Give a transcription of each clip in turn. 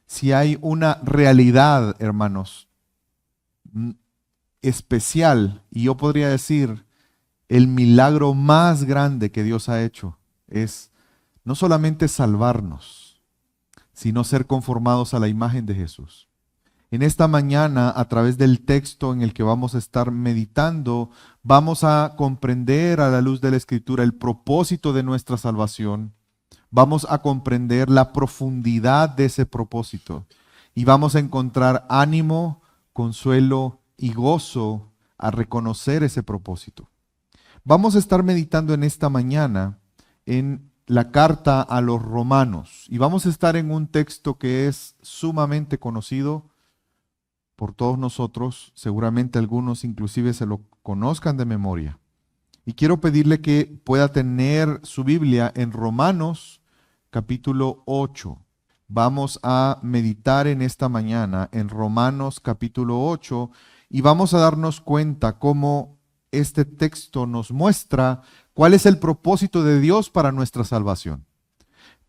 si hay una realidad, hermanos, especial, y yo podría decir, el milagro más grande que Dios ha hecho es no solamente salvarnos, sino ser conformados a la imagen de Jesús. En esta mañana, a través del texto en el que vamos a estar meditando, vamos a comprender a la luz de la Escritura el propósito de nuestra salvación. Vamos a comprender la profundidad de ese propósito y vamos a encontrar ánimo, consuelo y gozo a reconocer ese propósito. Vamos a estar meditando en esta mañana en la carta a los Romanos y vamos a estar en un texto que es sumamente conocido por todos nosotros, seguramente algunos inclusive se lo conozcan de memoria. Y quiero pedirle que pueda tener su Biblia en Romanos capítulo 8. Vamos a meditar en esta mañana en Romanos capítulo 8 y vamos a darnos cuenta cómo este texto nos muestra cuál es el propósito de Dios para nuestra salvación.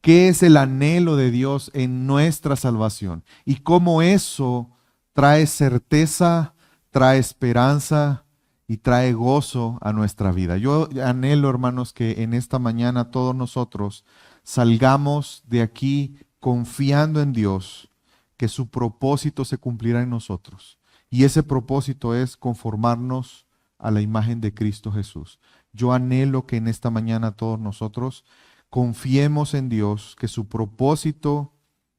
¿Qué es el anhelo de Dios en nuestra salvación? Y cómo eso trae certeza, trae esperanza y trae gozo a nuestra vida. Yo anhelo, hermanos, que en esta mañana todos nosotros salgamos de aquí confiando en Dios, que su propósito se cumplirá en nosotros. Y ese propósito es conformarnos a la imagen de Cristo Jesús. Yo anhelo que en esta mañana todos nosotros confiemos en Dios, que su propósito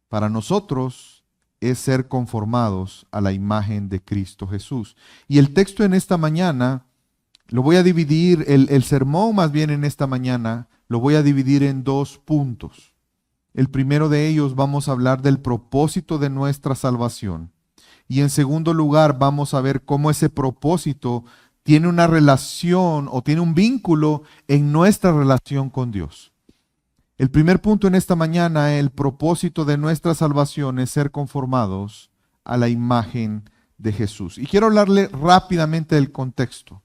para nosotros es ser conformados a la imagen de Cristo Jesús. Y el texto en esta mañana, lo voy a dividir, el sermón más bien en esta mañana, lo voy a dividir en dos puntos. El primero de ellos vamos a hablar del propósito de nuestra salvación. Y en segundo lugar vamos a ver cómo ese propósito tiene una relación o tiene un vínculo en nuestra relación con Dios. El primer punto en esta mañana, el propósito de nuestra salvación es ser conformados a la imagen de Jesús. Y quiero hablarle rápidamente del contexto.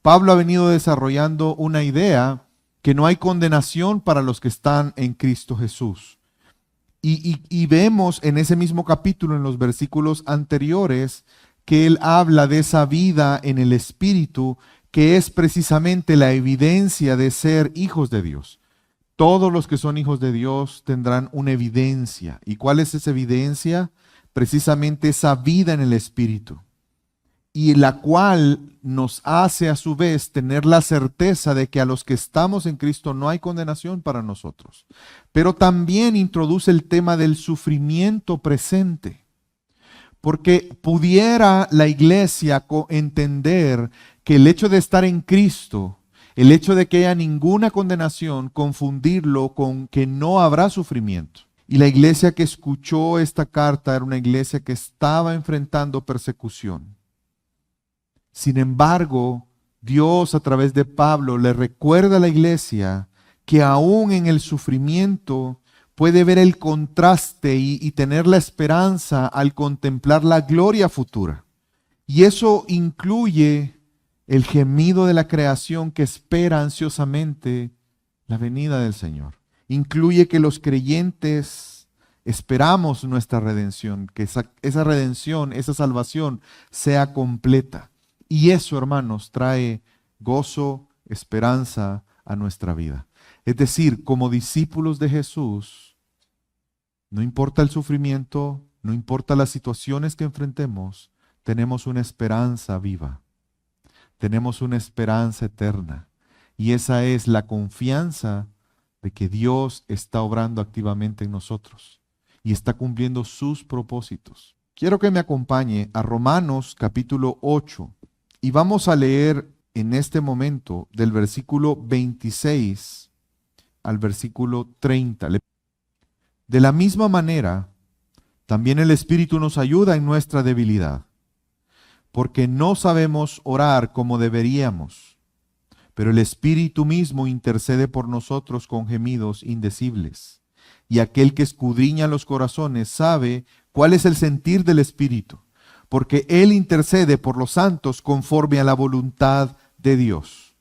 Pablo ha venido desarrollando una idea que no hay condenación para los que están en Cristo Jesús. Y vemos en ese mismo capítulo, en los versículos anteriores, que él habla de esa vida en el Espíritu, que es precisamente la evidencia de ser hijos de Dios. Todos los que son hijos de Dios tendrán una evidencia. ¿Y cuál es esa evidencia? Precisamente esa vida en el Espíritu. Y la cual nos hace a su vez tener la certeza de que a los que estamos en Cristo no hay condenación para nosotros. Pero también introduce el tema del sufrimiento presente. Porque pudiera la iglesia entender que el hecho de estar en Cristo, el hecho de que haya ninguna condenación, confundirlo con que no habrá sufrimiento. Y la iglesia que escuchó esta carta era una iglesia que estaba enfrentando persecución. Sin embargo, Dios a través de Pablo le recuerda a la iglesia que aún en el sufrimiento puede ver el contraste y tener la esperanza al contemplar la gloria futura. Y eso incluye el gemido de la creación que espera ansiosamente la venida del Señor. Incluye que los creyentes esperamos nuestra redención, que esa redención, esa salvación sea completa. Y eso, hermanos, trae gozo, esperanza a nuestra vida. Es decir, como discípulos de Jesús, no importa el sufrimiento, no importa las situaciones que enfrentemos, tenemos una esperanza viva. Tenemos una esperanza eterna y esa es la confianza de que Dios está obrando activamente en nosotros y está cumpliendo sus propósitos. Quiero que me acompañe a Romanos capítulo 8 y vamos a leer en este momento del versículo 26 al versículo 30. De la misma manera, también el Espíritu nos ayuda en nuestra debilidad, porque no sabemos orar como deberíamos, pero el Espíritu mismo intercede por nosotros con gemidos indecibles. Y aquel que escudriña los corazones sabe cuál es el sentir del Espíritu, porque Él intercede por los santos conforme a la voluntad de Dios.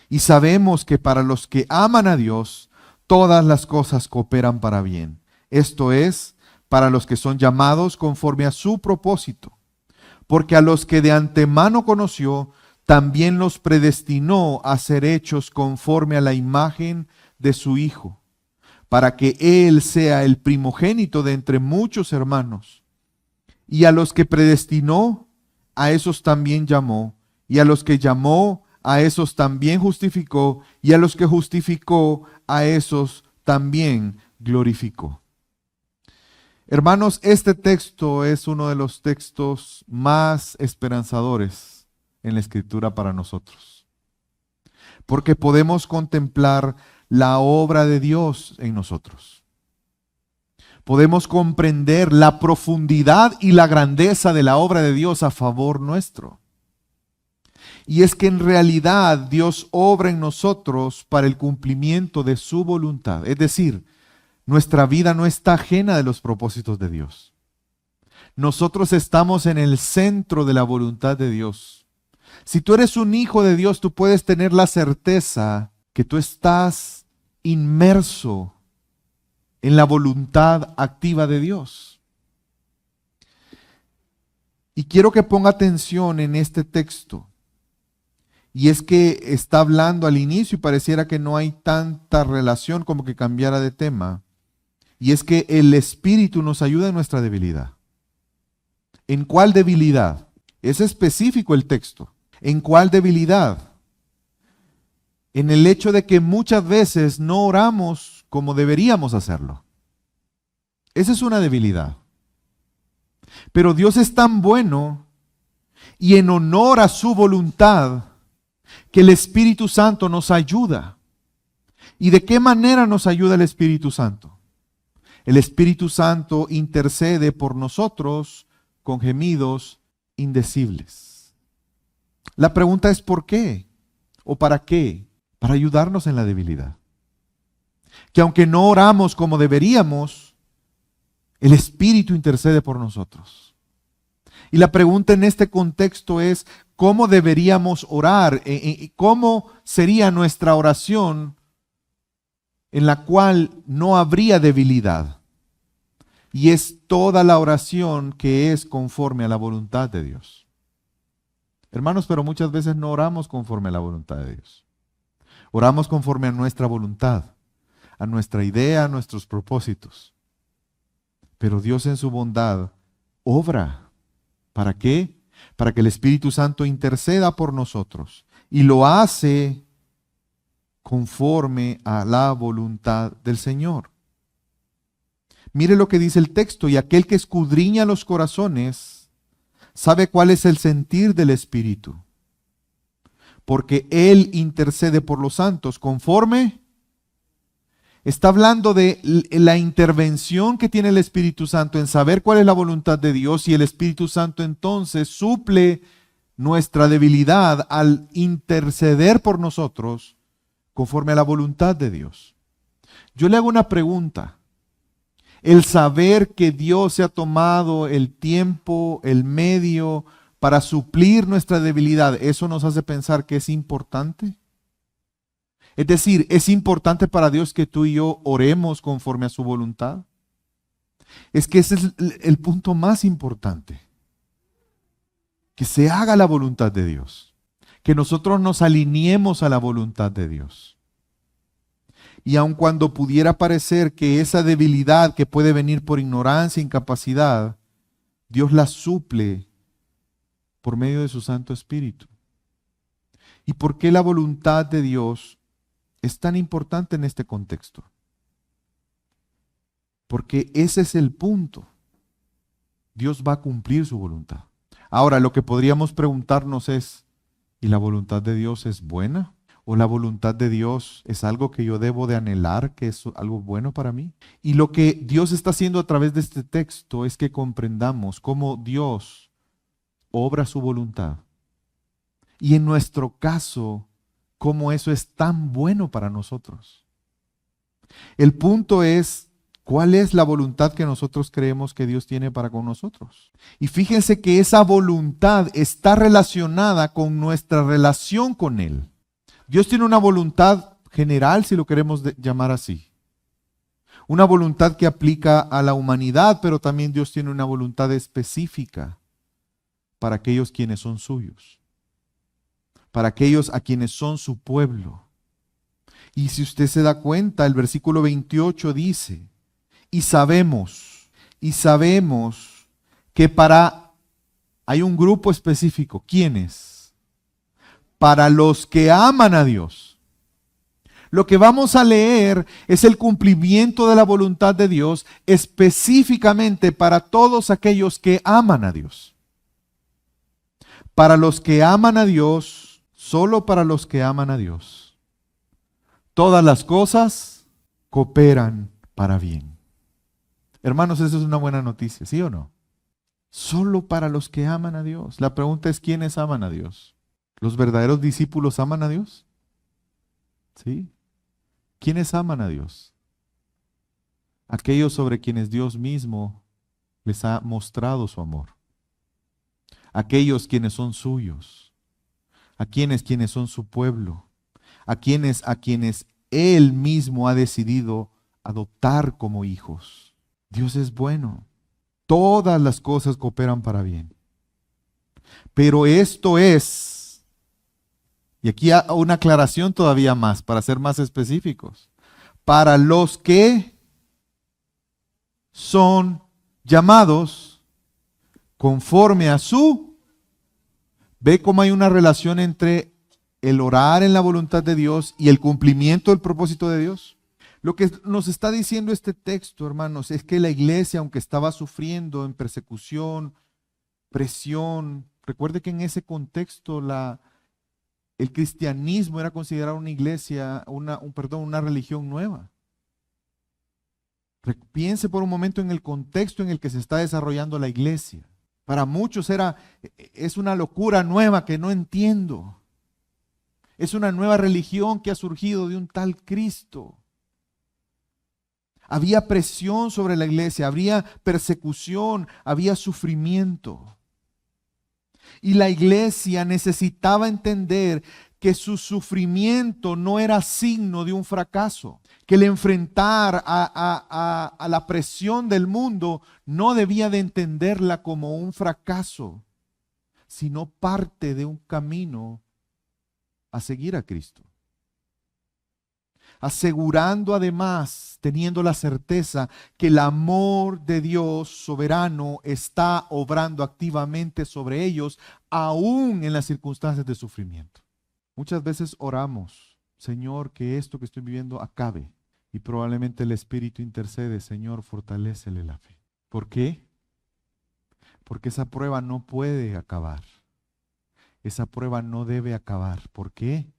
Y sabemos que para los que aman a Dios, todas las cosas cooperan para bien. Esto es, para los que son llamados conforme a su propósito. Porque a los que de antemano conoció, también los predestinó a ser hechos conforme a la imagen de su Hijo, para que Él sea el primogénito de entre muchos hermanos. Y a los que predestinó, a esos también llamó. Y a los que llamó, a esos también justificó. Y a los que justificó, a esos también glorificó. Hermanos, este texto es uno de los textos más esperanzadores en la Escritura para nosotros, porque podemos contemplar la obra de Dios en nosotros. Podemos comprender la profundidad y la grandeza de la obra de Dios a favor nuestro. Y es que en realidad Dios obra en nosotros para el cumplimiento de su voluntad. Es decir, nuestra vida no está ajena de los propósitos de Dios. Nosotros estamos en el centro de la voluntad de Dios. Si tú eres un hijo de Dios, tú puedes tener la certeza que tú estás inmerso en la voluntad activa de Dios. Y quiero que ponga atención en este texto. Y es que está hablando al inicio y pareciera que no hay tanta relación como que cambiara de tema. Y es que el Espíritu nos ayuda en nuestra debilidad. ¿En cuál debilidad? Es específico el texto. ¿En cuál debilidad? En el hecho de que muchas veces no oramos como deberíamos hacerlo. Esa es una debilidad. Pero Dios es tan bueno y en honor a su voluntad que el Espíritu Santo nos ayuda. ¿Y de qué manera nos ayuda el Espíritu Santo? El Espíritu Santo intercede por nosotros con gemidos indecibles. La pregunta es ¿por qué? ¿O para qué? Para ayudarnos en la debilidad. Que aunque no oramos como deberíamos, el Espíritu intercede por nosotros. Y la pregunta en este contexto es ¿cómo deberíamos orar? ¿Cómo sería nuestra oración en la cual no habría debilidad? Y es toda la oración que es conforme a la voluntad de Dios. Hermanos, pero muchas veces no oramos conforme a la voluntad de Dios. Oramos conforme a nuestra voluntad, a nuestra idea, a nuestros propósitos. Pero Dios en su bondad obra. ¿Para qué? Para que el Espíritu Santo interceda por nosotros. Y lo hace conforme a la voluntad del Señor. Mire lo que dice el texto, y aquel que escudriña los corazones sabe cuál es el sentir del Espíritu, porque Él intercede por los santos conforme. Está hablando de la intervención que tiene el Espíritu Santo en saber cuál es la voluntad de Dios, y el Espíritu Santo entonces suple nuestra debilidad al interceder por nosotros conforme a la voluntad de Dios. Yo le hago una pregunta. El saber que Dios se ha tomado el tiempo, el medio para suplir nuestra debilidad, ¿eso nos hace pensar que es importante? Es decir, ¿es importante para Dios que tú y yo oremos conforme a su voluntad? Es que ese es el punto más importante. Que se haga la voluntad de Dios. Que nosotros nos alineemos a la voluntad de Dios. Y aun cuando pudiera parecer que esa debilidad que puede venir por ignorancia, incapacidad, Dios la suple por medio de su Santo Espíritu. ¿Y por qué la voluntad de Dios es tan importante en este contexto? Porque ese es el punto. Dios va a cumplir su voluntad. Ahora, lo que podríamos preguntarnos es, ¿y la voluntad de Dios es buena? ¿O la voluntad de Dios es algo que yo debo de anhelar, que es algo bueno para mí? Y lo que Dios está haciendo a través de este texto es que comprendamos cómo Dios obra su voluntad. Y en nuestro caso, cómo eso es tan bueno para nosotros. El punto es, ¿cuál es la voluntad que nosotros creemos que Dios tiene para con nosotros? Y fíjense que esa voluntad está relacionada con nuestra relación con Él. Dios tiene una voluntad general, si lo queremos llamar así. Una voluntad que aplica a la humanidad, pero también Dios tiene una voluntad específica para aquellos quienes son suyos, para aquellos a quienes son su pueblo. Y si usted se da cuenta, el versículo 28 dice, y sabemos que hay un grupo específico. ¿Quiénes? Para los que aman a Dios. Lo que vamos a leer es el cumplimiento de la voluntad de Dios específicamente para todos aquellos que aman a Dios. Para los que aman a Dios, solo para los que aman a Dios, todas las cosas cooperan para bien. Hermanos, eso es una buena noticia, ¿sí o no? Solo para los que aman a Dios. La pregunta es, ¿quiénes aman a Dios? ¿Los verdaderos discípulos aman a Dios? ¿Sí? ¿Quiénes aman a Dios? Aquellos sobre quienes Dios mismo les ha mostrado su amor. Aquellos quienes son suyos. A quienes son su pueblo. A quienes Él mismo ha decidido adoptar como hijos. Dios es bueno. Todas las cosas cooperan para bien. Pero esto es, y aquí hay una aclaración todavía más, para ser más específicos, para los que son llamados conforme a su... ¿Ve cómo hay una relación entre el orar en la voluntad de Dios y el cumplimiento del propósito de Dios? Lo que nos está diciendo este texto, hermanos, es que la iglesia, aunque estaba sufriendo en persecución, presión, recuerde que en ese contexto el cristianismo era considerado una iglesia, una religión nueva. Piense por un momento en el contexto en el que se está desarrollando la iglesia. Para muchos es una locura nueva que no entiendo. Es una nueva religión que ha surgido de un tal Cristo. Había presión sobre la iglesia, había persecución, había sufrimiento. Y la iglesia necesitaba entender que su sufrimiento no era signo de un fracaso, que el enfrentar a la presión del mundo no debía de entenderla como un fracaso, sino parte de un camino a seguir a Cristo. Asegurando además, teniendo la certeza que el amor de Dios soberano está obrando activamente sobre ellos, aún en las circunstancias de sufrimiento. Muchas veces oramos, Señor, que esto que estoy viviendo acabe. Y probablemente el Espíritu intercede, Señor, fortalécele la fe. ¿Por qué? Porque esa prueba no puede acabar. Esa prueba no debe acabar. ¿Por qué?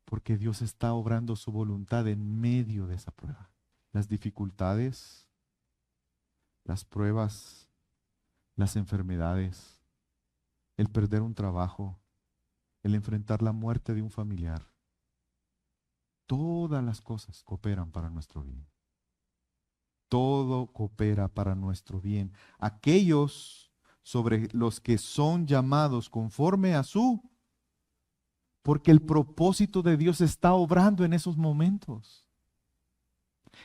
Porque Dios está obrando su voluntad en medio de esa prueba. Las dificultades, las pruebas, las enfermedades, el perder un trabajo, el enfrentar la muerte de un familiar. Todas las cosas cooperan para nuestro bien. Todo coopera para nuestro bien. Aquellos sobre los que son llamados conforme a su... Porque el propósito de Dios está obrando en esos momentos.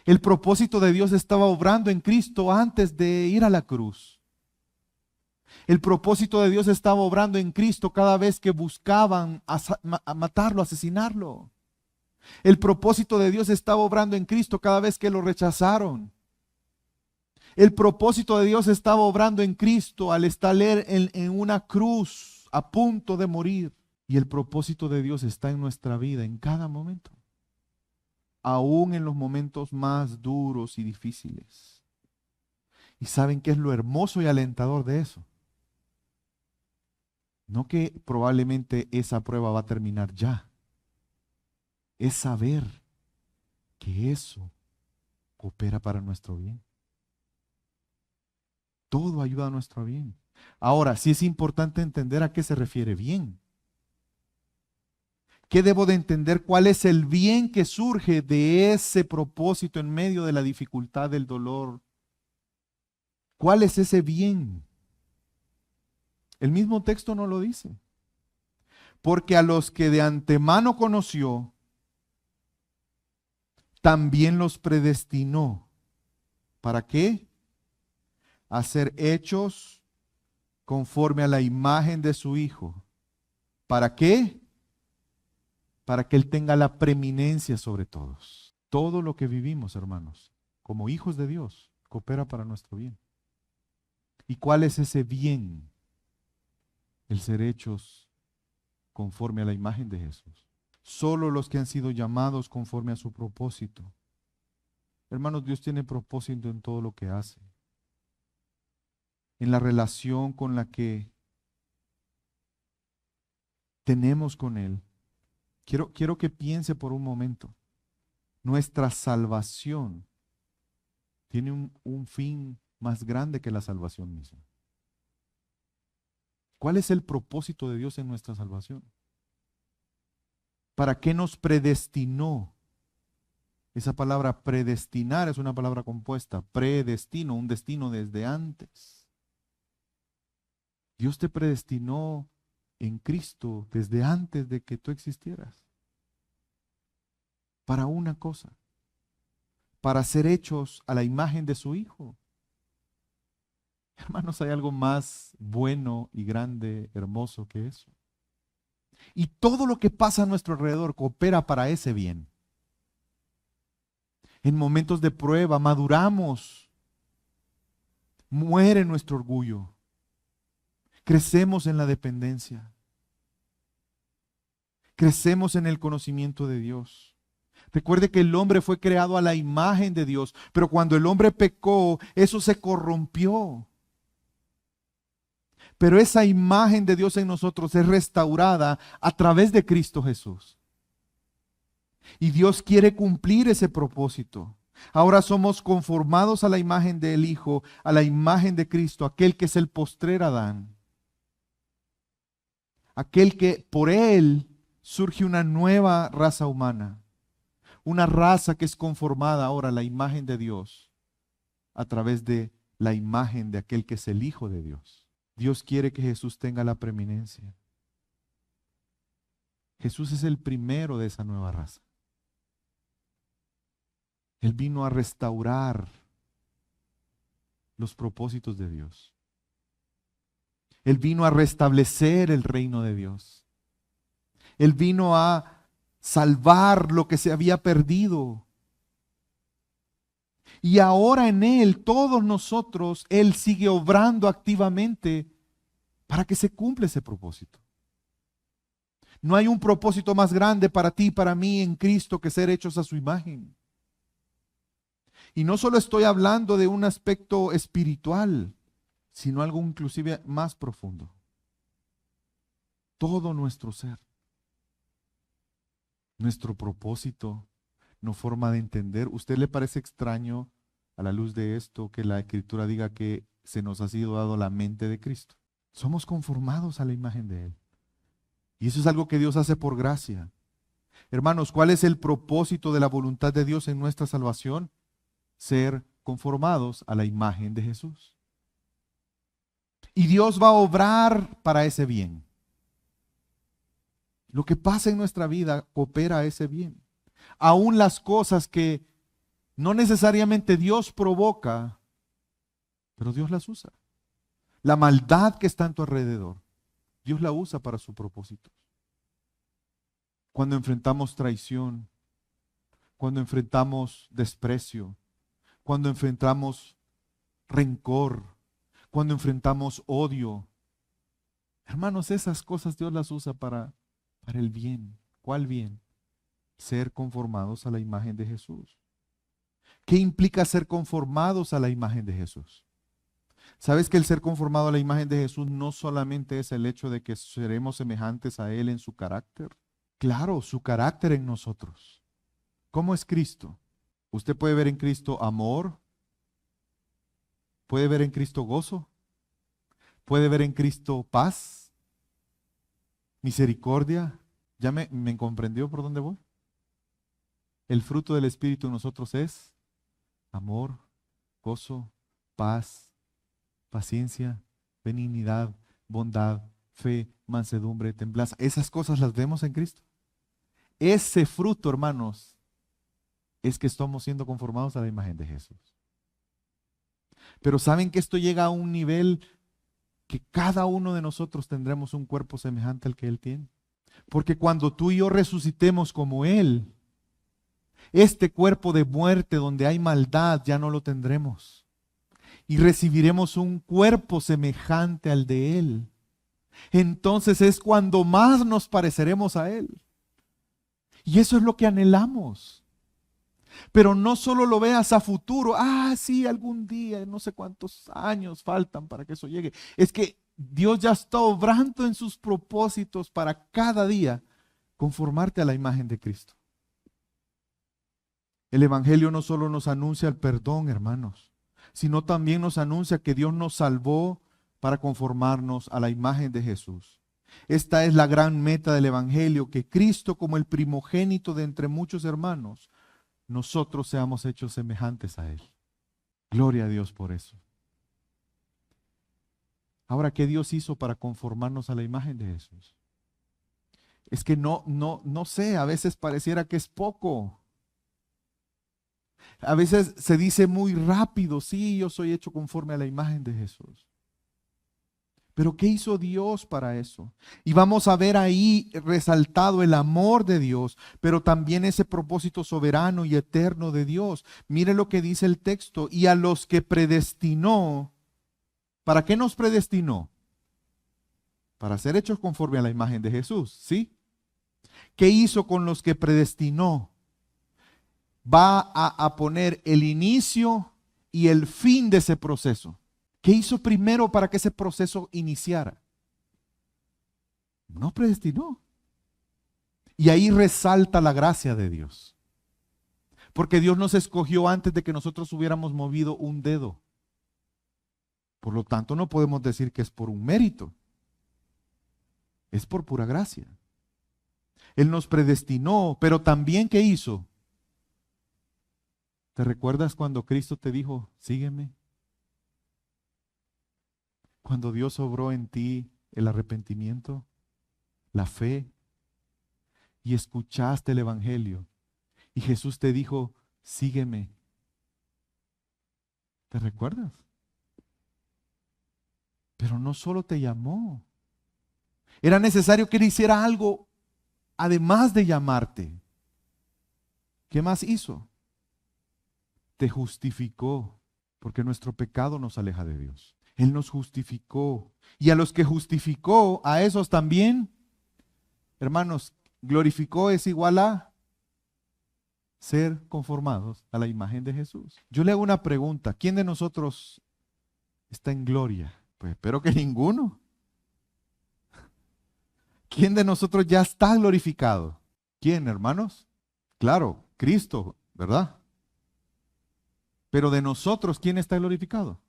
El propósito de Dios estaba obrando en Cristo antes de ir a la cruz. El propósito de Dios estaba obrando en Cristo cada vez que buscaban a matarlo, asesinarlo. El propósito de Dios estaba obrando en Cristo cada vez que lo rechazaron. El propósito de Dios estaba obrando en Cristo al estar en una cruz a punto de morir. Y el propósito de Dios está en nuestra vida en cada momento, aún en los momentos más duros y difíciles. ¿Y saben qué es lo hermoso y alentador de eso? No que probablemente esa prueba va a terminar ya. Es saber que eso coopera para nuestro bien. Todo ayuda a nuestro bien. Ahora, sí es importante entender a qué se refiere bien. ¿Qué debo de entender? ¿Cuál es el bien que surge de ese propósito en medio de la dificultad, del dolor? ¿Cuál es ese bien? El mismo texto no lo dice. Porque a los que de antemano conoció, también los predestinó ¿Para qué? A ser hechos conforme a la imagen de su Hijo. ¿Para qué? Para que Él tenga la preeminencia sobre todos. Todo lo que vivimos, hermanos, como hijos de Dios, coopera para nuestro bien. ¿Y cuál es ese bien? El ser hechos conforme a la imagen de Jesús. Solo los que han sido llamados conforme a su propósito. Hermanos, Dios tiene propósito en todo lo que hace. En la relación con la que tenemos con Él. Quiero que piense por un momento. Nuestra salvación tiene un fin más grande que la salvación misma. ¿Cuál es el propósito de Dios en nuestra salvación? ¿Para qué nos predestinó? Esa palabra predestinar es una palabra compuesta. Predestino, un destino desde antes. Dios te predestinó en Cristo desde antes de que tú existieras. Para una cosa. Para ser hechos a la imagen de su Hijo. Hermanos, hay algo más bueno y grande, hermoso que eso. Y todo lo que pasa a nuestro alrededor coopera para ese bien. En momentos de prueba maduramos, muere nuestro orgullo, crecemos en la dependencia, crecemos en el conocimiento de Dios. Recuerde que el hombre fue creado a la imagen de Dios, pero cuando el hombre pecó, eso se corrompió. Pero esa imagen de Dios en nosotros es restaurada a través de Cristo Jesús. Y Dios quiere cumplir ese propósito. Ahora somos conformados a la imagen del Hijo, a la imagen de Cristo, aquel que es el postrer Adán. Aquel que por él surge una nueva raza humana. Una raza que es conformada ahora a la imagen de Dios a través de la imagen de aquel que es el Hijo de Dios. Dios quiere que Jesús tenga la preeminencia. Jesús es el primero de esa nueva raza. Él vino a restaurar los propósitos de Dios. Él vino a restablecer el reino de Dios. Él vino a salvar lo que se había perdido. Y ahora en Él, todos nosotros, Él sigue obrando activamente para que se cumpla ese propósito. No hay un propósito más grande para ti y para mí en Cristo que ser hechos a su imagen. Y no solo estoy hablando de un aspecto espiritual, sino algo inclusive más profundo. Todo nuestro ser, nuestro propósito, no forma de entender. ¿Usted le parece extraño a la luz de esto que la Escritura diga que se nos ha sido dado la mente de Cristo? Somos conformados a la imagen de Él. Y eso es algo que Dios hace por gracia. Hermanos, ¿cuál es el propósito de la voluntad de Dios en nuestra salvación? Ser conformados a la imagen de Jesús. Y Dios va a obrar para ese bien. Lo que pasa en nuestra vida coopera a ese bien. Aún las cosas que no necesariamente Dios provoca, pero Dios las usa. La maldad que está en tu alrededor, Dios la usa para su propósito. Cuando enfrentamos traición, cuando enfrentamos desprecio, cuando enfrentamos rencor, cuando enfrentamos odio. Hermanos, esas cosas Dios las usa para el bien. ¿Cuál bien? Ser conformados a la imagen de Jesús. ¿Qué implica ser conformados a la imagen de Jesús? ¿Sabes que el ser conformado a la imagen de Jesús no solamente es el hecho de que seremos semejantes a Él en su carácter? Claro, su carácter en nosotros. ¿Cómo es Cristo? Usted puede ver en Cristo amor, puede ver en Cristo gozo, puede ver en Cristo paz, misericordia. ¿Ya me comprendió por dónde voy? El fruto del Espíritu en nosotros es amor, gozo, paz, paciencia, benignidad, bondad, fe, mansedumbre, templanza. Esas cosas las vemos en Cristo. Ese fruto, hermanos, es que estamos siendo conformados a la imagen de Jesús. Pero saben que esto llega a un nivel que cada uno de nosotros tendremos un cuerpo semejante al que Él tiene. Porque cuando tú y yo resucitemos como Él, este cuerpo de muerte donde hay maldad ya no lo tendremos. Y recibiremos un cuerpo semejante al de Él. Entonces es cuando más nos pareceremos a Él. Y eso es lo que anhelamos. Pero no solo lo veas a futuro, sí, algún día, no sé cuántos años faltan para que eso llegue. Es que Dios ya está obrando en sus propósitos para cada día conformarte a la imagen de Cristo. El Evangelio no solo nos anuncia el perdón, hermanos, sino también nos anuncia que Dios nos salvó para conformarnos a la imagen de Jesús. Esta es la gran meta del Evangelio, que Cristo, como el primogénito de entre muchos hermanos, nosotros seamos hechos semejantes a Él. Gloria a Dios por eso. Ahora, ¿qué Dios hizo para conformarnos a la imagen de Jesús? Es que no sé, a veces pareciera que es poco. A veces se dice muy rápido, sí, yo soy hecho conforme a la imagen de Jesús. Pero ¿qué hizo Dios para eso? Y vamos a ver ahí resaltado el amor de Dios, pero también ese propósito soberano y eterno de Dios. Mire lo que dice el texto: y a los que predestinó, ¿para qué nos predestinó? Para ser hechos conforme a la imagen de Jesús, ¿sí? ¿Qué hizo con los que predestinó? Va a poner el inicio y el fin de ese proceso. ¿Qué hizo primero para que ese proceso iniciara? No predestinó. Y ahí resalta la gracia de Dios. Porque Dios nos escogió antes de que nosotros hubiéramos movido un dedo. Por lo tanto, no podemos decir que es por un mérito. Es por pura gracia. Él nos predestinó, pero también ¿qué hizo? ¿Te recuerdas cuando Cristo te dijo, sígueme? Cuando Dios obró en ti el arrepentimiento, la fe, y escuchaste el Evangelio, y Jesús te dijo, sígueme. ¿Te recuerdas? Pero no solo te llamó. Era necesario que Él hiciera algo además de llamarte. ¿Qué más hizo? Te justificó, porque nuestro pecado nos aleja de Dios. Él nos justificó. Y a los que justificó, a esos también, hermanos, glorificó es igual a ser conformados a la imagen de Jesús. Yo le hago una pregunta: ¿quién de nosotros está en gloria? Pues espero que ninguno. ¿Quién de nosotros ya está glorificado? ¿Quién, hermanos? Claro, Cristo, ¿verdad? Pero de nosotros, ¿quién está glorificado?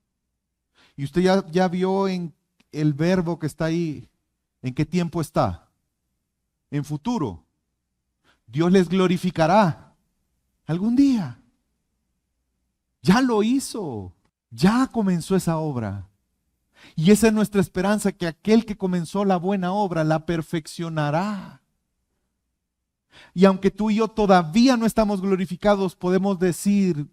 Y usted ya vio en el verbo que está ahí, ¿en qué tiempo está? En futuro. Dios les glorificará algún día. Ya lo hizo. Ya comenzó esa obra. Y esa es nuestra esperanza, que aquel que comenzó la buena obra la perfeccionará. Y aunque tú y yo todavía no estamos glorificados, podemos decir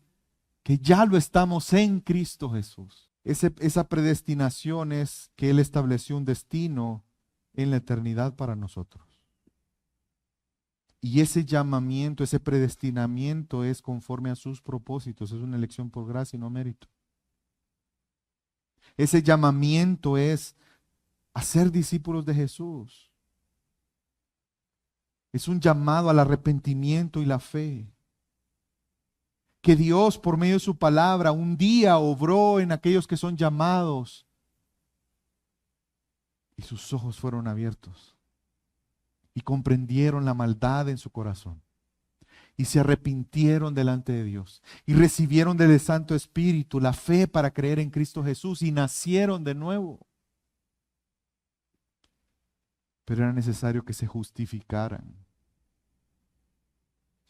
que ya lo estamos en Cristo Jesús. Esa predestinación es que Él estableció un destino en la eternidad para nosotros. Y ese llamamiento, ese predestinamiento es conforme a sus propósitos. Es una elección por gracia y no mérito. Ese llamamiento es a ser discípulos de Jesús. Es un llamado al arrepentimiento y la fe. Que Dios, por medio de su palabra, un día obró en aquellos que son llamados y sus ojos fueron abiertos y comprendieron la maldad en su corazón y se arrepintieron delante de Dios y recibieron del Santo Espíritu la fe para creer en Cristo Jesús y nacieron de nuevo. Pero era necesario que se justificaran.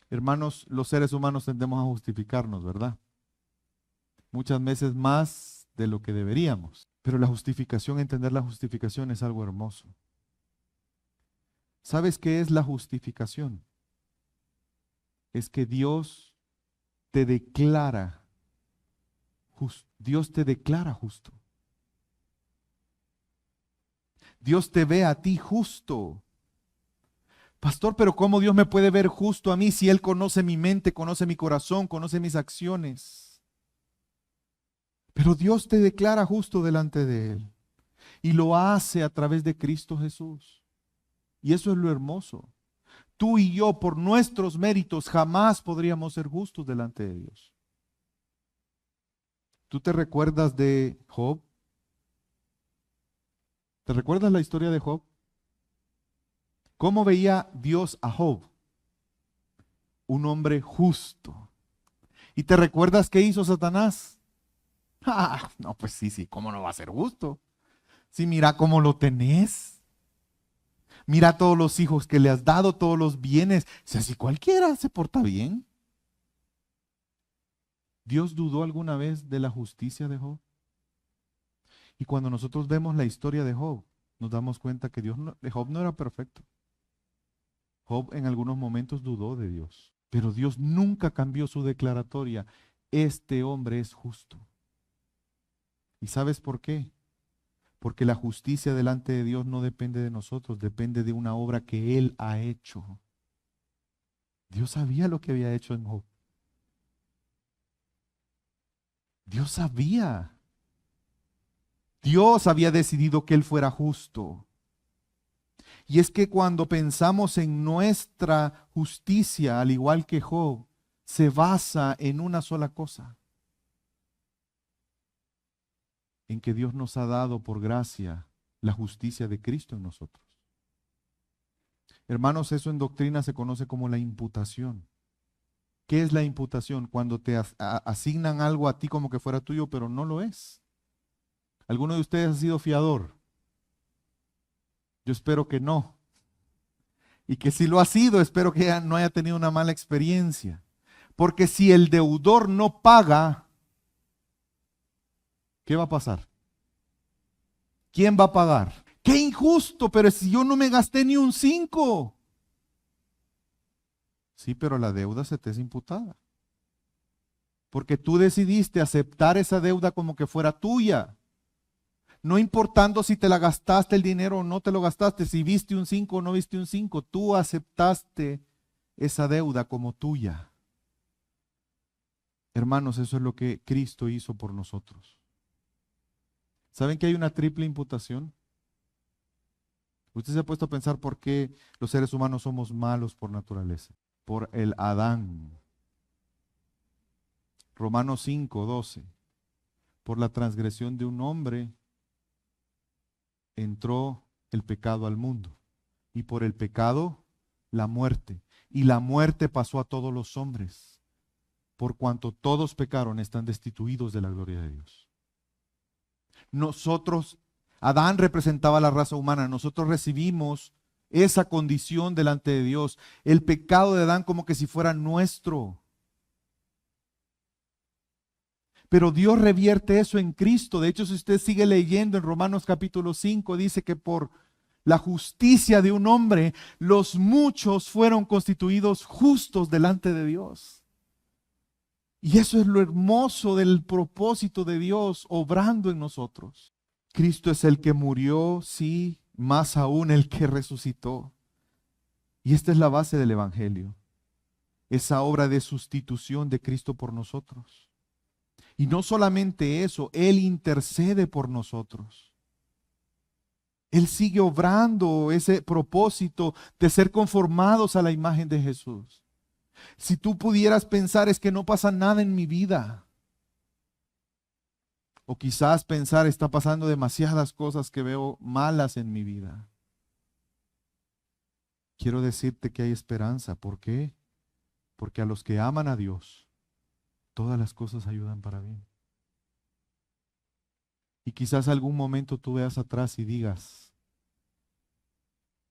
Hermanos, los seres humanos tendemos a justificarnos, ¿verdad? Muchas veces más de lo que deberíamos. Pero la justificación, entender la justificación es algo hermoso. ¿Sabes qué es la justificación? Es que Dios te declara Dios te declara justo. Dios te ve a ti justo. Pastor, pero ¿cómo Dios me puede ver justo a mí si Él conoce mi mente, conoce mi corazón, conoce mis acciones? Pero Dios te declara justo delante de Él y lo hace a través de Cristo Jesús. Y eso es lo hermoso. Tú y yo, por nuestros méritos, jamás podríamos ser justos delante de Dios. ¿Tú te recuerdas de Job? ¿Te recuerdas la historia de Job? ¿Cómo veía Dios a Job? Un hombre justo. ¿Y te recuerdas qué hizo Satanás? Ah, no, pues sí, ¿cómo no va a ser justo? Sí, mira cómo lo tenés. Mira todos los hijos que le has dado, todos los bienes. Si así cualquiera se porta bien. ¿Dios dudó alguna vez de la justicia de Job? Y cuando nosotros vemos la historia de Job, nos damos cuenta que Job no era perfecto. Job en algunos momentos dudó de Dios, pero Dios nunca cambió su declaratoria. Este hombre es justo. ¿Y sabes por qué? Porque la justicia delante de Dios no depende de nosotros, depende de una obra que Él ha hecho. Dios sabía lo que había hecho en Job. Dios sabía. Dios había decidido que Él fuera justo. Y es que cuando pensamos en nuestra justicia, al igual que Job, se basa en una sola cosa, en que Dios nos ha dado por gracia la justicia de Cristo en nosotros. Hermanos, eso en doctrina se conoce como la imputación. ¿Qué es la imputación? Cuando te asignan algo a ti como que fuera tuyo, pero no lo es. ¿Alguno de ustedes ha sido fiador? Yo espero que no. Y que si lo ha sido, espero que no haya tenido una mala experiencia. Porque si el deudor no paga, ¿qué va a pasar? ¿Quién va a pagar? ¡Qué injusto! Pero si yo no me gasté ni un 5. Sí, pero la deuda se te es imputada. Porque tú decidiste aceptar esa deuda como que fuera tuya. No importando si te la gastaste el dinero o no te lo gastaste, si viste un 5 o no viste un 5, tú aceptaste esa deuda como tuya. Hermanos, eso es lo que Cristo hizo por nosotros. ¿Saben que hay una triple imputación? Usted se ha puesto a pensar por qué los seres humanos somos malos por naturaleza. Por el Adán. Romanos 5:12. Por la transgresión de un hombre entró el pecado al mundo. Y por el pecado, la muerte. Y la muerte pasó a todos los hombres. Por cuanto todos pecaron, están destituidos de la gloria de Dios. Nosotros, Adán representaba la raza humana, nosotros recibimos esa condición delante de Dios. El pecado de Adán como que si fuera nuestro. Pero Dios revierte eso en Cristo. De hecho, si usted sigue leyendo en Romanos capítulo 5, dice que por la justicia de un hombre, los muchos fueron constituidos justos delante de Dios. Y eso es lo hermoso del propósito de Dios obrando en nosotros. Cristo es el que murió, sí, más aún el que resucitó. Y esta es la base del Evangelio. Esa obra de sustitución de Cristo por nosotros. Y no solamente eso, Él intercede por nosotros. Él sigue obrando ese propósito de ser conformados a la imagen de Jesús. Si tú pudieras pensar es que no pasa nada en mi vida. O quizás pensar está pasando demasiadas cosas que veo malas en mi vida. Quiero decirte que hay esperanza. ¿Por qué? Porque a los que aman a Dios, todas las cosas ayudan para bien. Y quizás algún momento tú veas atrás y digas,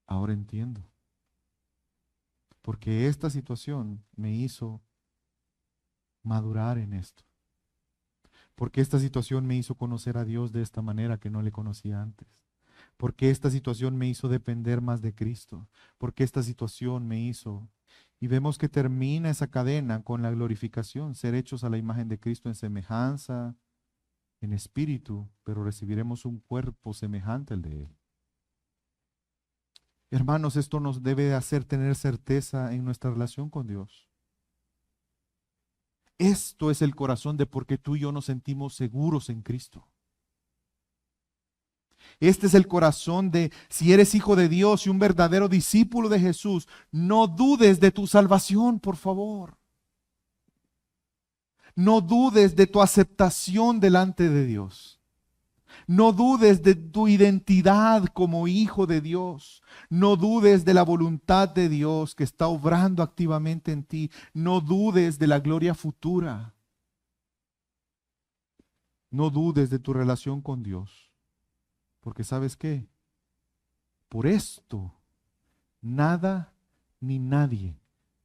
ahora entiendo. Porque esta situación me hizo madurar en esto. Porque esta situación me hizo conocer a Dios de esta manera que no le conocía antes. Porque esta situación me hizo depender más de Cristo. Porque esta situación me hizo... Y vemos que termina esa cadena con la glorificación, ser hechos a la imagen de Cristo en semejanza en espíritu, pero recibiremos un cuerpo semejante al de Él. Hermanos, esto nos debe hacer tener certeza en nuestra relación con Dios. Esto es el corazón de por qué tú y yo nos sentimos seguros en Cristo. Este es el corazón de si eres hijo de Dios y un verdadero discípulo de Jesús, no dudes de tu salvación, por favor. No dudes de tu aceptación delante de Dios. No dudes de tu identidad como hijo de Dios. No dudes de la voluntad de Dios que está obrando activamente en ti. No dudes de la gloria futura. No dudes de tu relación con Dios. Porque ¿sabes qué? Por esto, nada ni nadie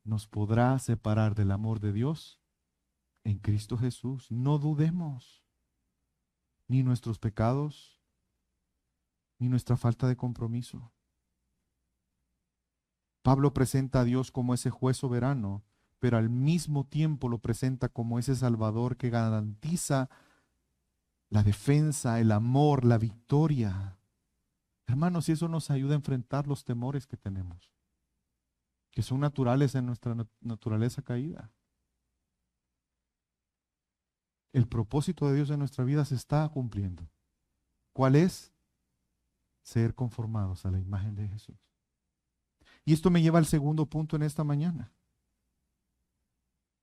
nos podrá separar del amor de Dios en Cristo Jesús. No dudemos. Ni nuestros pecados, ni nuestra falta de compromiso. Pablo presenta a Dios como ese juez soberano, pero al mismo tiempo lo presenta como ese Salvador que garantiza la defensa, el amor, la victoria. Hermanos, y eso nos ayuda a enfrentar los temores que tenemos, que son naturales en nuestra naturaleza caída. El propósito de Dios en nuestra vida se está cumpliendo. ¿Cuál es? Ser conformados a la imagen de Jesús. Y esto me lleva al segundo punto en esta mañana.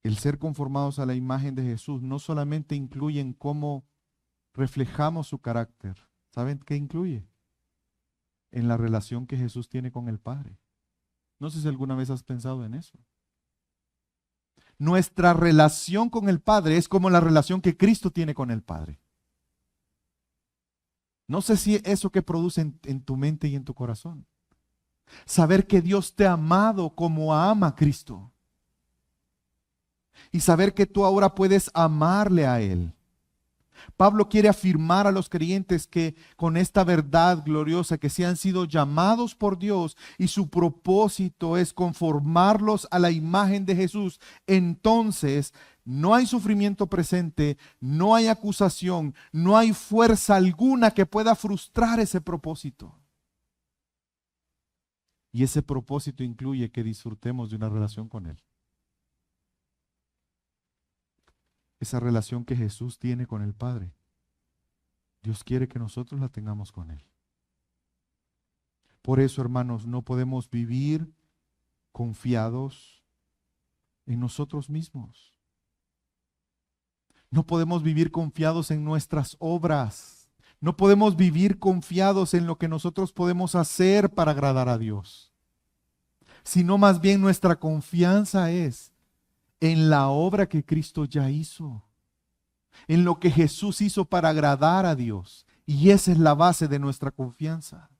El ser conformados a la imagen de Jesús no solamente incluye en cómo reflejamos su carácter. ¿Saben qué incluye? En la relación que Jesús tiene con el Padre. No sé si alguna vez has pensado en eso. Nuestra relación con el Padre es como la relación que Cristo tiene con el Padre. No sé si eso que produce en tu mente y en tu corazón. Saber que Dios te ha amado como ama a Cristo. Y saber que tú ahora puedes amarle a Él. Pablo quiere afirmar a los creyentes que con esta verdad gloriosa que se han sido llamados por Dios y su propósito es conformarlos a la imagen de Jesús, entonces no hay sufrimiento presente, no hay acusación, no hay fuerza alguna que pueda frustrar ese propósito. Y ese propósito incluye que disfrutemos de una relación con Él. Esa relación que Jesús tiene con el Padre. Dios quiere que nosotros la tengamos con Él. Por eso, hermanos, no podemos vivir confiados en nosotros mismos. No podemos vivir confiados en nuestras obras. No podemos vivir confiados en lo que nosotros podemos hacer para agradar a Dios. Sino más bien nuestra confianza es en la obra que Cristo ya hizo, en lo que Jesús hizo para agradar a Dios. Y esa es la base de nuestra confianza,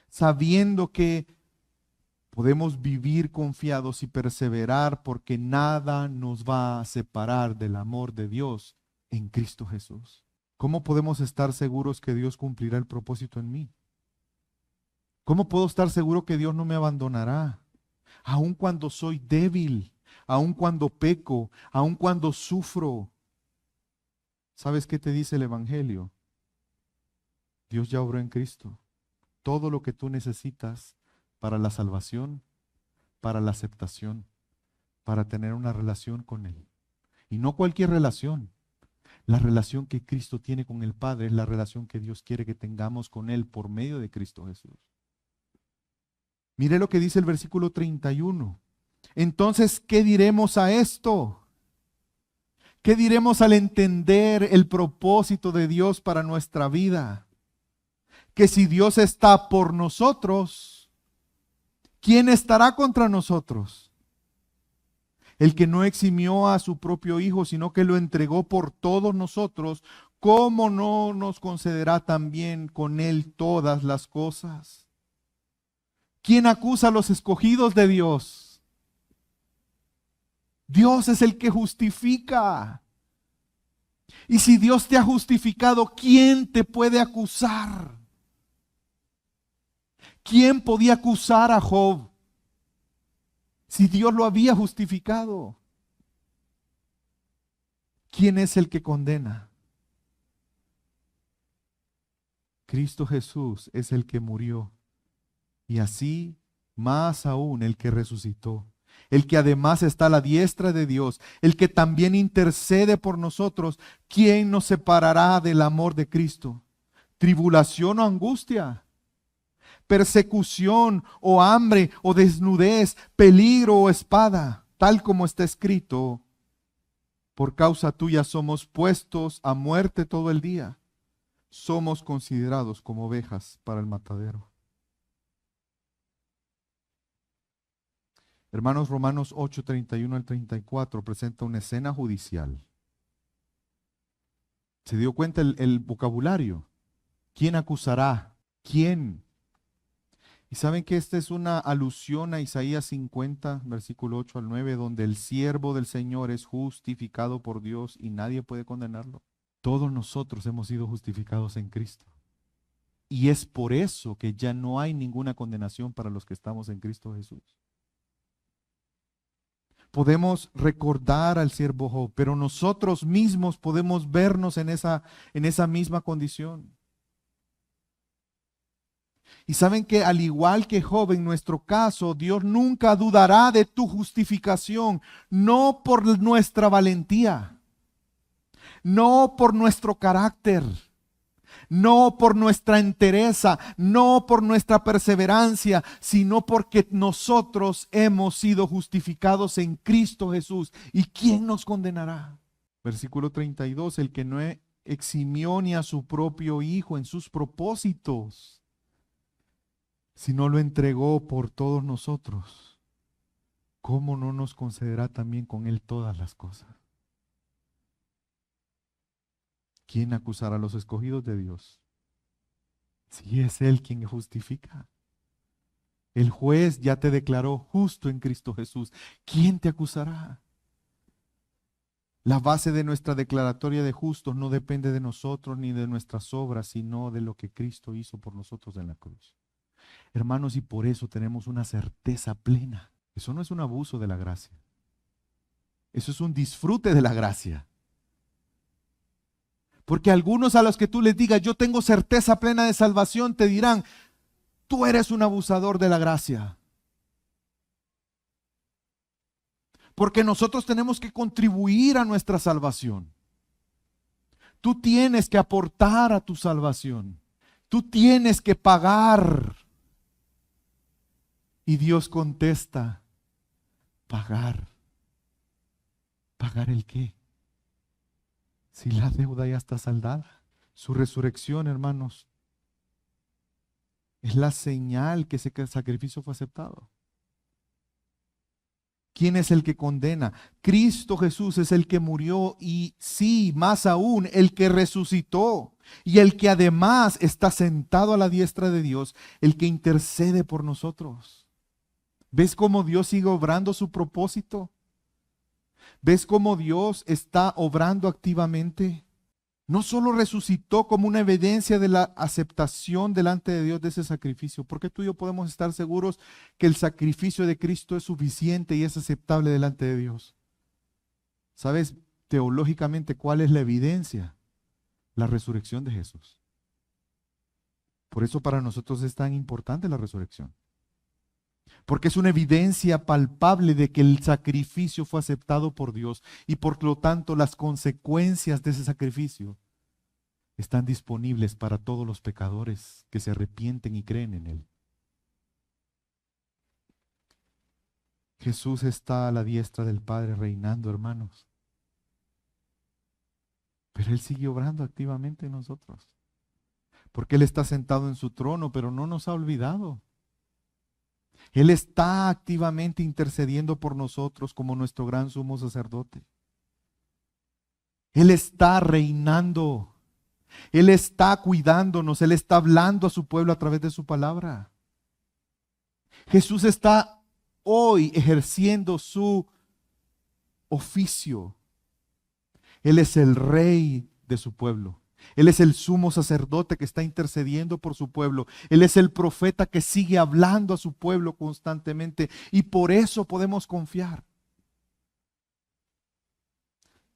sabiendo que podemos vivir confiados y perseverar porque nada nos va a separar del amor de Dios en Cristo Jesús. ¿Cómo podemos estar seguros que Dios cumplirá el propósito en mí? ¿Cómo puedo estar seguro que Dios no me abandonará? Aun cuando soy débil, aun cuando peco, aun cuando sufro. ¿Sabes qué te dice el Evangelio? Dios ya obró en Cristo. Todo lo que tú necesitas para la salvación, para la aceptación, para tener una relación con Él. Y no cualquier relación. La relación que Cristo tiene con el Padre es la relación que Dios quiere que tengamos con Él por medio de Cristo Jesús. Mire lo que dice el versículo 31. Entonces, ¿qué diremos a esto? ¿Qué diremos al entender el propósito de Dios para nuestra vida? Que si Dios está por nosotros, ¿quién estará contra nosotros? El que no eximió a su propio Hijo, sino que lo entregó por todos nosotros, ¿cómo no nos concederá también con Él todas las cosas? ¿Quién acusa a los escogidos de Dios? Dios es el que justifica. Y si Dios te ha justificado, ¿quién te puede acusar? ¿Quién podía acusar a Job si Dios lo había justificado? ¿Quién es el que condena? Cristo Jesús es el que murió y así más aún el que resucitó, el que además está a la diestra de Dios, el que también intercede por nosotros. ¿Quién nos separará del amor de Cristo? ¿Tribulación o angustia? ¿Persecución o hambre o desnudez? ¿Peligro o espada? Tal como está escrito: por causa tuya somos puestos a muerte todo el día. Somos considerados como ovejas para el matadero. Hermanos, Romanos 8, 31 al 34 presenta una escena judicial. ¿Se dio cuenta el vocabulario? ¿Quién acusará? ¿Quién? Y saben que esta es una alusión a Isaías 50, versículo 8 al 9, donde el siervo del Señor es justificado por Dios y nadie puede condenarlo. Todos nosotros hemos sido justificados en Cristo. Y es por eso que ya no hay ninguna condenación para los que estamos en Cristo Jesús. Podemos recordar al siervo Job, pero nosotros mismos podemos vernos en esa misma condición. Y saben que al igual que Job, en nuestro caso, Dios nunca dudará de tu justificación, no por nuestra valentía, no por nuestro carácter, no por nuestra entereza, no por nuestra perseverancia, sino porque nosotros hemos sido justificados en Cristo Jesús. ¿Y quién nos condenará? Versículo 32, el que no eximió ni a su propio Hijo en sus propósitos, sino lo entregó por todos nosotros, ¿cómo no nos concederá también con Él todas las cosas? ¿Quién acusará a los escogidos de Dios? Si es Él quien justifica. El juez ya te declaró justo en Cristo Jesús. ¿Quién te acusará? La base de nuestra declaratoria de justos no depende de nosotros ni de nuestras obras, sino de lo que Cristo hizo por nosotros en la cruz. Hermanos, y por eso tenemos una certeza plena. Eso no es un abuso de la gracia. Eso es un disfrute de la gracia. Porque algunos a los que tú les digas, yo tengo certeza plena de salvación, te dirán, tú eres un abusador de la gracia. Porque nosotros tenemos que contribuir a nuestra salvación. Tú tienes que aportar a tu salvación. Tú tienes que pagar. Y Dios contesta, pagar. ¿Pagar el qué? Si la deuda ya está saldada. Su resurrección, hermanos, es la señal que ese sacrificio fue aceptado. ¿Quién es el que condena? Cristo Jesús es el que murió y sí, más aún, el que resucitó y el que además está sentado a la diestra de Dios, el que intercede por nosotros. ¿Ves cómo Dios sigue obrando su propósito? ¿Ves cómo Dios está obrando activamente? No solo resucitó como una evidencia de la aceptación delante de Dios de ese sacrificio, porque tú y yo podemos estar seguros que el sacrificio de Cristo es suficiente y es aceptable delante de Dios. ¿Sabes teológicamente cuál es la evidencia? La resurrección de Jesús. Por eso para nosotros es tan importante la resurrección. Porque es una evidencia palpable de que el sacrificio fue aceptado por Dios y por lo tanto las consecuencias de ese sacrificio están disponibles para todos los pecadores que se arrepienten y creen en Él. Jesús está a la diestra del Padre reinando, hermanos. Pero Él sigue obrando activamente en nosotros. Porque Él está sentado en su trono, pero no nos ha olvidado. Él está activamente intercediendo por nosotros como nuestro gran sumo sacerdote. Él está reinando. Él está cuidándonos. Él está hablando a su pueblo a través de su palabra. Jesús está hoy ejerciendo su oficio. Él es el rey de su pueblo. Él es el sumo sacerdote que está intercediendo por su pueblo. Él es el profeta que sigue hablando a su pueblo constantemente. Y por eso podemos confiar.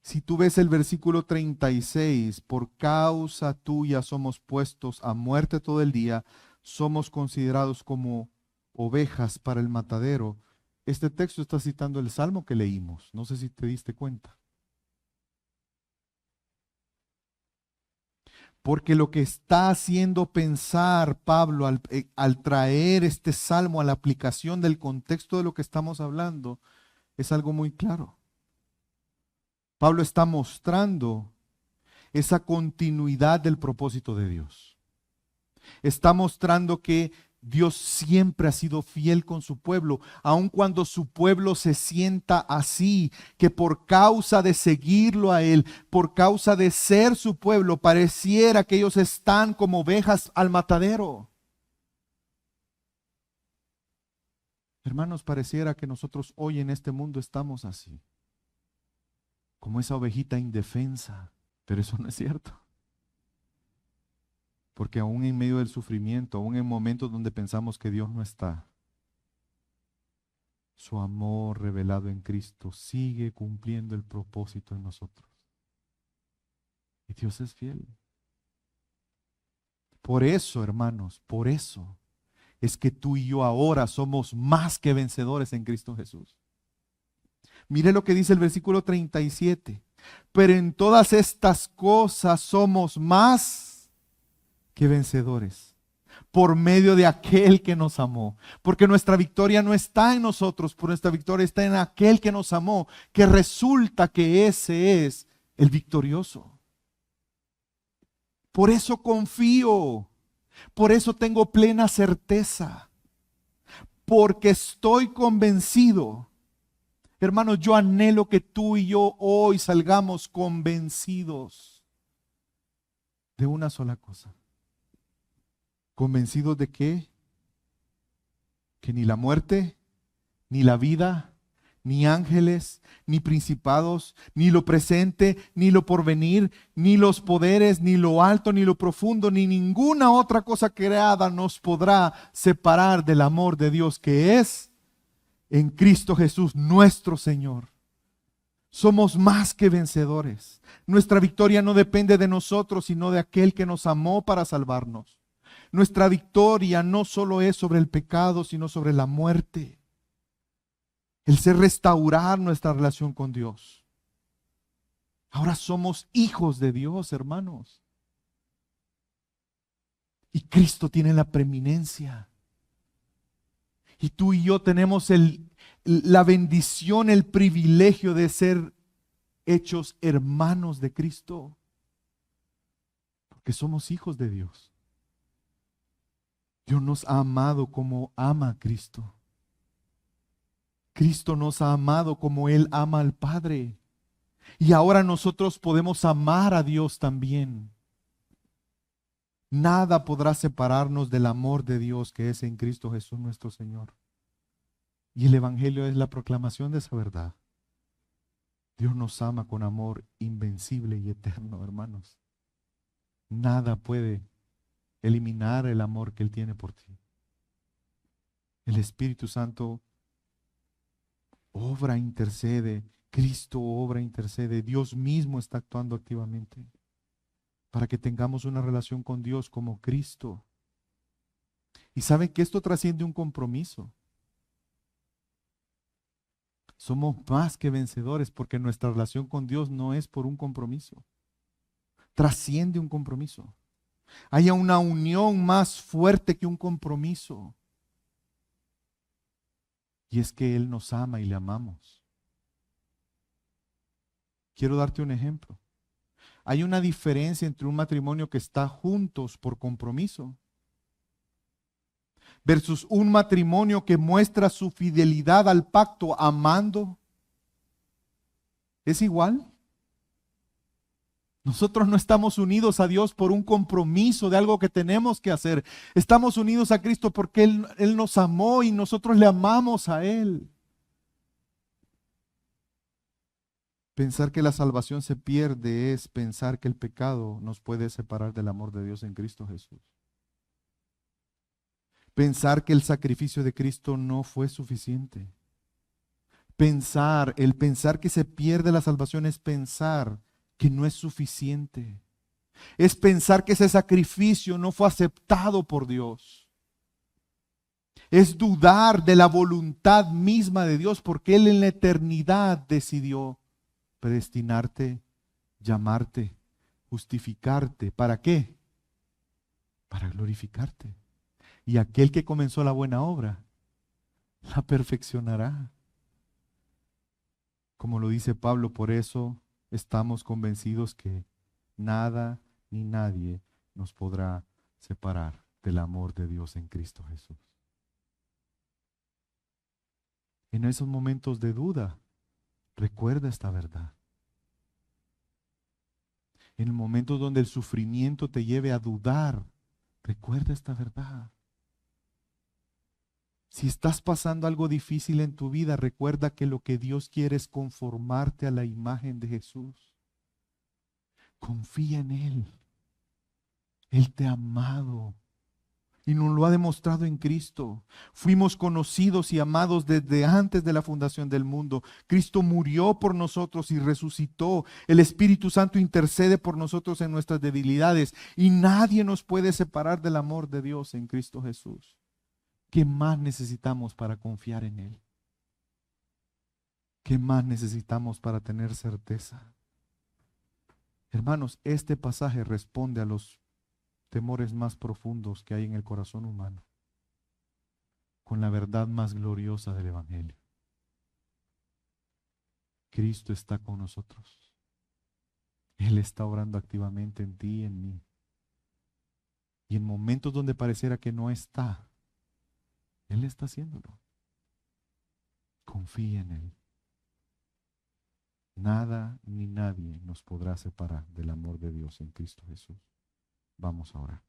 Si tú ves el versículo 36, por causa tuya somos puestos a muerte todo el día, somos considerados como ovejas para el matadero. Este texto está citando el salmo que leímos. No sé si te diste cuenta. Porque lo que está haciendo pensar Pablo al traer este salmo a la aplicación del contexto de lo que estamos hablando es algo muy claro. Pablo está mostrando esa continuidad del propósito de Dios. Está mostrando que Dios siempre ha sido fiel con su pueblo, aun cuando su pueblo se sienta así, que por causa de seguirlo a Él, por causa de ser su pueblo, pareciera que ellos están como ovejas al matadero. Hermanos, pareciera que nosotros hoy en este mundo estamos así, como esa ovejita indefensa, pero eso no es cierto. Porque aún en medio del sufrimiento, aún en momentos donde pensamos que Dios no está, su amor revelado en Cristo sigue cumpliendo el propósito en nosotros. Y Dios es fiel. Por eso, hermanos, por eso es que tú y yo ahora somos más que vencedores en Cristo Jesús. Mire lo que dice el versículo 37. Pero en todas estas cosas somos más que vencedores por medio de aquel que nos amó. Porque nuestra victoria no está en nosotros, pero nuestra victoria está en aquel que nos amó, que resulta que ese es el victorioso. Por eso confío, por eso tengo plena certeza, porque estoy convencido. Hermanos, yo anhelo que tú y yo hoy salgamos convencidos de una sola cosa. ¿Convencidos de qué? Que ni la muerte, ni la vida, ni ángeles, ni principados, ni lo presente, ni lo porvenir, ni los poderes, ni lo alto, ni lo profundo, ni ninguna otra cosa creada nos podrá separar del amor de Dios que es en Cristo Jesús, nuestro Señor. Somos más que vencedores. Nuestra victoria no depende de nosotros, sino de aquel que nos amó para salvarnos. Nuestra victoria no solo es sobre el pecado, sino sobre la muerte. El ser restaurar nuestra relación con Dios. Ahora somos hijos de Dios, hermanos. Y Cristo tiene la preeminencia. Y tú y yo tenemos la bendición, el privilegio de ser hechos hermanos de Cristo. Porque somos hijos de Dios. Dios nos ha amado como ama a Cristo. Cristo nos ha amado como Él ama al Padre. Y ahora nosotros podemos amar a Dios también. Nada podrá separarnos del amor de Dios que es en Cristo Jesús nuestro Señor. Y el Evangelio es la proclamación de esa verdad. Dios nos ama con amor invencible y eterno, hermanos. Nada puede eliminar el amor que Él tiene por ti. El Espíritu Santo obra, intercede. Cristo obra, intercede. Dios mismo está actuando activamente para que tengamos una relación con Dios como Cristo. Y saben que esto trasciende un compromiso. Somos más que vencedores porque nuestra relación con Dios no es por un compromiso. Trasciende un compromiso. Hay una unión más fuerte que un compromiso. Y es que Él nos ama y le amamos. Quiero darte un ejemplo. Hay una diferencia entre un matrimonio que está juntos por compromiso versus un matrimonio que muestra su fidelidad al pacto amando. ¿Es igual? Nosotros no estamos unidos a Dios por un compromiso de algo que tenemos que hacer. Estamos unidos a Cristo porque Él nos amó y nosotros le amamos a Él. Pensar que la salvación se pierde es pensar que el pecado nos puede separar del amor de Dios en Cristo Jesús. Pensar que el sacrificio de Cristo no fue suficiente. El pensar que se pierde la salvación es pensar que no es suficiente. Es pensar que ese sacrificio no fue aceptado por Dios. Es dudar de la voluntad misma de Dios, porque Él en la eternidad decidió predestinarte, llamarte, justificarte. ¿Para qué? Para glorificarte. Y aquel que comenzó la buena obra, la perfeccionará. Como lo dice Pablo, por eso estamos convencidos que nada ni nadie nos podrá separar del amor de Dios en Cristo Jesús. En esos momentos de duda, recuerda esta verdad. En el momento donde el sufrimiento te lleve a dudar, recuerda esta verdad. Si estás pasando algo difícil en tu vida, recuerda que lo que Dios quiere es conformarte a la imagen de Jesús. Confía en Él. Él te ha amado y nos lo ha demostrado en Cristo. Fuimos conocidos y amados desde antes de la fundación del mundo. Cristo murió por nosotros y resucitó. El Espíritu Santo intercede por nosotros en nuestras debilidades y nadie nos puede separar del amor de Dios en Cristo Jesús. ¿Qué más necesitamos para confiar en Él? ¿Qué más necesitamos para tener certeza? Hermanos, este pasaje responde a los temores más profundos que hay en el corazón humano, con la verdad más gloriosa del Evangelio. Cristo está con nosotros. Él está obrando activamente en ti y en mí. Y en momentos donde pareciera que no está, Él está haciéndolo. Confía en Él. Nada ni nadie nos podrá separar del amor de Dios en Cristo Jesús. Vamos a orar.